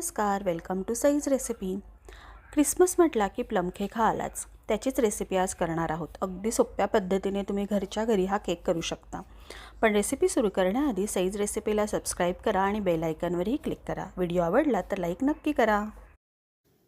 नमस्कार, welcome to साईज recipe. Christmas म्हटला की प्लम केक हा आलाच। त्याचीच रेसिपी आज करणार आहोत। अगदी सोप्या पद्धतीने तुम्ही घरच्या घरी हा केक करू शकता। पण रेसिपी सुरू करण्याआधी साईज रेसिपीला सबस्क्राईब करा आणि बेल आयकॉनवरही क्लिक करा। व्हिडिओ आवडला तर लाईक नक्की करा।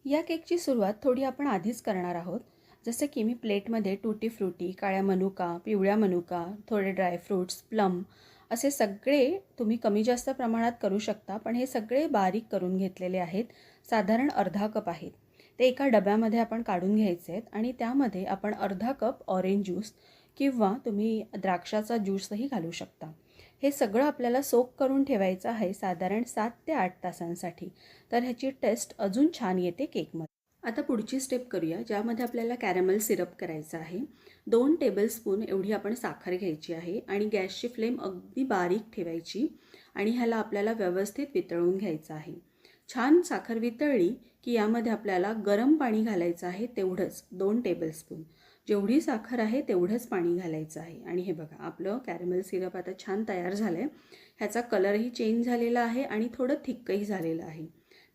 या केकची सुरुवात थोडी आपण आधीच करणार आहोत। जसे की मी प्लेटमध्ये टूटी फ्रूटी, काळ्या मनुका, पिवळ्या मनुका, थोडे ड्रायफ्रूट्स, प्लम असे सगळे तुम्ही कमी जास्त प्रमाणात करू शकता, पण हे सगळे बारीक करून घेतलेले आहेत। साधारण अर्धा कप आहेत। ते एका डब्यामध्ये आपण काढून घ्यायचे आहेत आणि त्यामध्ये आपण अर्धा कप ऑरेंज ज्यूस किंवा तुम्ही द्राक्षाचा ज्यूसही घालू शकता। हे सगळं आपल्याला सोक करून ठेवायचं आहे साधारण 7 ते 8 तासांसाठी। तर ह्याची टेस्ट अजून छान येते केकमध्ये। आता पुढची स्टेप करूया, ज्यामध्ये आपल्याला कॅरमल सिरप करायचं आहे। 2 टेबलस्पून एवढी आपण साखर घ्यायची आहे आणि गॅसची फ्लेम अगदी बारीक ठेवायची आणि ह्याला आपल्याला व्यवस्थित वितळून घ्यायचं आहे। छान साखर वितळली की यामध्ये आपल्याला गरम पाणी घालायचं आहे, तेवढंच 2 टेबलस्पून। जेवढी साखर आहे तेवढंच पाणी घालायचं आहे। आणि हे बघा, आपलं कॅरमल सिरप आता छान तयार झालं आहे। ह्याचा कलरही चेंज झालेला आहे आणि थोडं थिकही झालेलं आहे।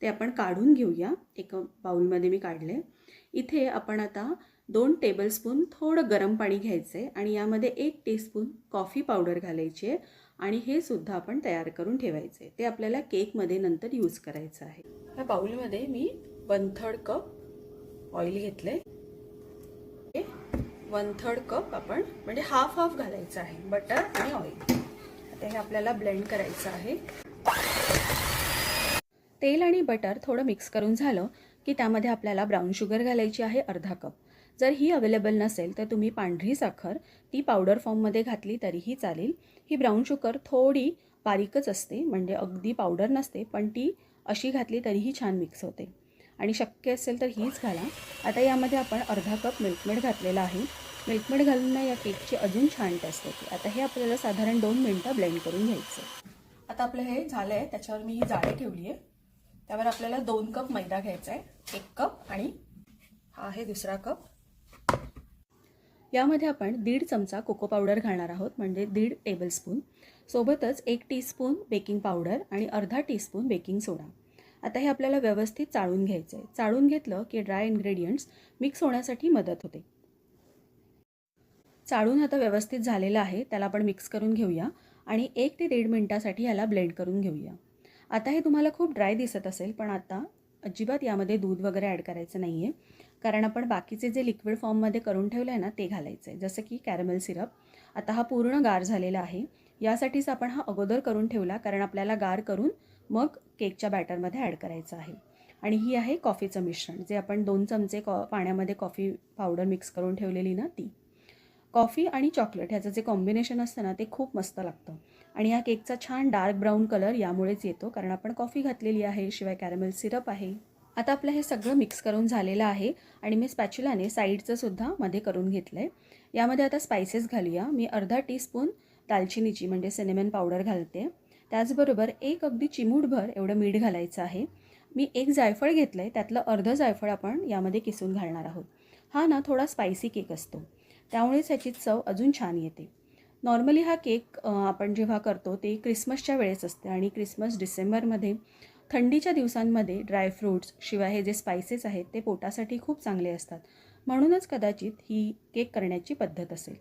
ते आपण काढून घेऊया। एक बाउलमध्ये मी काढले। इथे आपण आता 2 टेबलस्पून थोडं गरम पाणी घ्यायचं आहे आणि यामध्ये 1 टीस्पून कॉफी पावडर घालायची आहे आणि हे सुद्धा आपण तयार करून ठेवायचं आहे। ते आपल्याला केकमध्ये नंतर यूज करायचं आहे। या बाउलमध्ये मी 1/3 कप ऑइल घेतले। 1/3 कप आपण म्हणजे हाफ घालायचं आहे, बटर आणि ऑइल। आता हे आपल्याला ब्लेंड करायचं आहे। तेल आणि बटर थोडं मिक्स करून झालं की त्यामध्ये आपल्याला ब्राऊन शुगर घालायची आहे अर्धा कप। जर ही अवेलेबल नसेल तर तुम्ही पांढरी साखर ती पावडर फॉर्ममध्ये घातली तरीही चालेल। ही ब्राऊन शुगर थोडी बारीकच असते, म्हणजे अगदी पावडर नसते, पण ती अशी घातली तरीही छान मिक्स होते आणि शक्य असेल तर हीच घाला। आता यामध्ये आपण अर्धा कप मिल्कमेड घातलेला आहे। मिल्कमेड घालून या केकची अजून छान टेस्ट येते। आता हे आपल्याला साधारण 2 मिनिटं ब्लेंड करून घ्यायचं। आता आपलं हे झालं आहे, त्याच्यावर मी ही जाळी ठेवली आहे। त्यावर आपल्याला 2 कप मैदा घ्यायचा आहे, 1 कप आणि हा आहे दुसरा कप। यामध्ये आपण 1.5 चमचा कोको पावडर घालणार आहोत, म्हणजे 1.5 टेबलस्पून। सोबतच 1 टीस्पून बेकिंग पावडर आणि अर्धा टीस्पून बेकिंग सोडा। आता हे आपल्याला व्यवस्थित चाळून घ्यायचं आहे। चाळून घेतलं की ड्राय इन्ग्रेडियंट्स मिक्स होण्यासाठी मदत होते। चाळून आता व्यवस्थित झालेलं आहे, त्याला आपण मिक्स करून घेऊया आणि 1 ते 1.5 मिनिटासाठी याला ब्लेंड करून घेऊया। आता हे तुम्हाला खूप ड्राय दिसत असेल, पण आता अजिबात यामध्ये दूध वगैरे ॲड करायचं नाही आहे, कारण आपण बाकीचे जे लिक्विड फॉर्ममध्ये करून ठेवलं आहे ना ते घालायचं आहे, जसं की कॅरमल सिरप। आता हा पूर्ण गार झालेला आहे। यासाठीच आपण हा अगोदर करून ठेवला, कारण आपल्याला गार करून मग केकच्या बॅटरमध्ये ॲड करायचं आहे। आणि ही आहे कॉफीचं मिश्रण, जे आपण 2 चमचे पाण्यामध्ये कॉफी पावडर मिक्स करून ठेवलेली ना ती। कॉफी आणि चॉकलेट ह्याचं जे कॉम्बिनेशन असतं ना ते खूप मस्त लागतं आणि या केकचा छान डार्क ब्राऊन कलर यामुळेच येतो, कारण आपण कॉफी घातलेली आहे, शिवाय कॅरमल सिरप आहे। आता आपलं हे सगळं मिक्स करून झालेलं आहे आणि मी स्पॅच्युलाने साईडचं सुद्धा मध्ये करून घेतलं आहे। यामध्ये आता स्पायसेस घालूया। मी अर्धा टीस्पून दालचिनीची म्हणजे सिनेमन पावडर घालते। त्याचबरोबर एक अगदी चिमूटभर एवढं मीठ घालायचं आहे। मी 1 जायफळ घेतलं आहे, त्यातलं अर्धं जायफळ आपण यामध्ये किसून घालणार आहोत। हा ना थोडा स्पायसी केक असतो, त्यामुळेच याची चव अजून छान येते। नॉर्मली हा केक आपण जेव्हा करतो ते क्रिसमसच्या वेळेस असते आणि क्रिसमस डिसेंबरमध्ये थंडीच्या दिवसांमध्ये ड्रायफ्रूट्स शिवाय हे जे स्पायसेस आहेत ते पोटासाठी खूप चांगले असतात, म्हणूनच कदाचित ही केक करण्याची पद्धत असेल।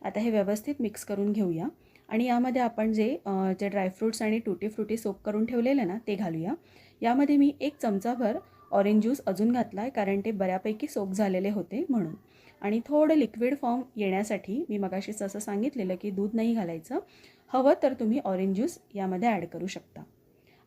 आता हे व्यवस्थित मिक्स करून घेऊया आणि यामध्ये आपण जे ड्रायफ्रूट्स आणि टूटी फ्रूटी सोक करून ठेवलेले ना ते घालूया। यामध्ये मी 1 चमचाभर ऑरेंज ज्यूस अजून घातला आहे, कारण ते बऱ्यापैकी सोक झालेले होते म्हणून। आणि थोडं लिक्विड फॉर्म येण्यासाठी मी मगाशीच असं सांगितलेलं की दूध नाही घालायचं, हवं तर तुम्ही ऑरेंज ज्यूस यामध्ये ॲड करू शकता।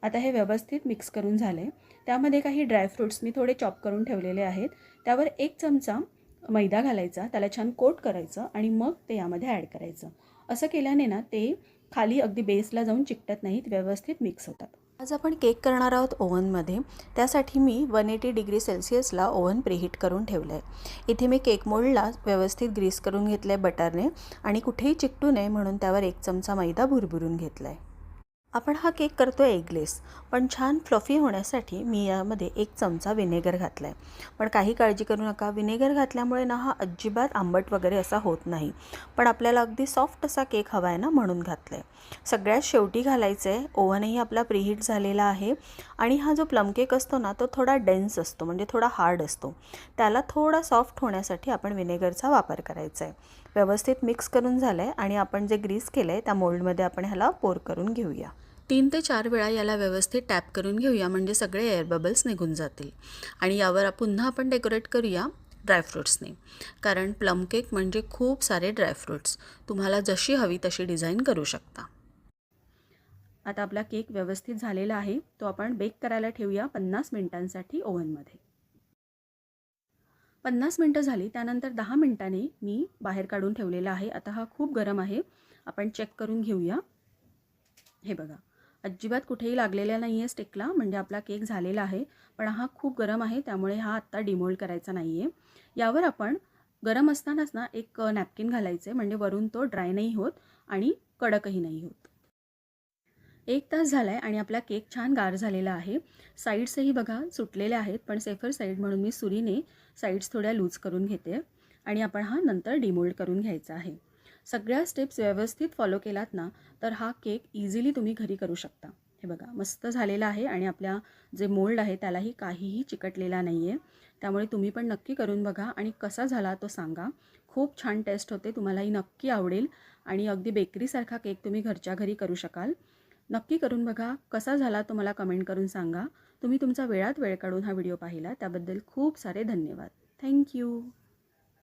आता हे व्यवस्थित मिक्स करून झाले। त्यामध्ये काही ड्रायफ्रूट्स मी थोडे चॉप करून ठेवलेले आहेत, त्यावर 1 चमचा मैदा घालायचा, त्याला छान कोट करायचं आणि मग ते यामध्ये ॲड करायचं। असं केल्याने ना ते खाली अगदी बेसला जाऊन चिकटत नाहीत, व्यवस्थित मिक्स होतात। आज आपण केक करणार आहोत ओव्हनमध्ये। त्यासाठी मी 180 डिग्री सेल्सिअसला ओव्हन प्रीहीट करून ठेवलं आहे। इथे मी केक मोल्डला व्यवस्थित ग्रीस करून घेतलं आहे बटरने आणि कुठेही चिकटू नये म्हणून त्यावर 1 चमचा मैदा भुरभुरून घेतला आहे। आपण हा केक करतो आहे एगलेस, पण छान फ्लफी होण्यासाठी मी यामध्ये 1 चमचा विनेगर घातला आहे. पण काही काळजी करू नका, विनेगर घातल्यामुळे ना हा अजिबात आंबट वगैरे असा होत नाही. पण आपल्याला अगदी सॉफ्ट असा केक हवा आहे ना, म्हणून घातलं आहे. सगळ्यात शेवटी घालायचं आहे. ओव्हनही आपला प्रीहीट झालेला आहे आणि हा जो प्लम केक असतो ना, तो थोडा डेन्स असतो, म्हणजे थोडा हार्ड असतो. त्याला थोडा सॉफ्ट होण्यासाठी आपण विनेगरचा वापर करायचा आहे. व्यवस्थित मिक्स करून झालं आहे आणि आपण जे ग्रीस केलं आहे त्या मोल्डमध्ये आपण ह्याला पोर करून घेऊया. 3 ते 4 वेळा याला व्यवस्थित टॅप करून घेऊया, म्हणजे सगळे एअर बबल्स निघून जातील. आणि यावर पुन्हा आपण डेकोरेट करूया ड्रायफ्रूट्सने, कारण प्लम केक म्हणजे खूप सारे ड्रायफ्रूट्स. तुम्हाला जशी हवी तशी डिझाईन करू शकता. आता आपला केक व्यवस्थित झालेला आहे. तो आपण बेक करायला ठेवूया 50 मिनिटांसाठी ओव्हनमध्ये. 50 मिनटं झाली, त्यानंतर 10 मिनिटांनी मी बाहेर काढून ठेवलेला आहे. आता हा खूप गरम आहे. आपण चेक करून घेऊया. हे बघा, अजिबात कुठेही लागलेला नाही आहे स्टिकला, म्हणजे आपला केक झालेला आहे. पण हा खूप गरम आहे, त्यामुळे हा आत्ता डिमोल्ड करायचा नाही आहे. यावर आपण गरम असतानाच ना एक नॅपकिन घालायचं आहे, म्हणजे वरून तो ड्राय नाही होत आणि कडकही नाही होत. 1 तास झाला आहे आणि आपला केक छान गार झालेला आहे. साईड्सही बघा सुटलेल्या आहेत, पण सेफर साईड म्हणून मी सुरीने साईड्स थोड्या लूज करून घेते आणि आपण हा नंतर डिमोल्ड करून घ्यायचा आहे. सगळ्या स्टेप्स व्यवस्थित फॉलो केलात ना, तर हा केक इझिली तुम्ही घरी करू शकता. हे बघा, मस्त झालेला आहे आणि आपल्या जे मोल्ड आहे त्यालाही काहीही चिकटलेला नाही आहे. त्यामुळे तुम्ही पण नक्की करून बघा आणि कसा झाला तो सांगा. खूप छान टेस्ट होते, तुम्हालाही नक्की आवडेल आणि अगदी बेकरीसारखा केक तुम्ही घरच्या घरी करू शकाल. नक्की करून बघा. कसा झाला तो मला कमेंट करून सांगा. तुम्ही तुमचा वेळात वेळ काढून हा व्हिडिओ पाहिला त्याबद्दल खूप सारे धन्यवाद. थँक्यू.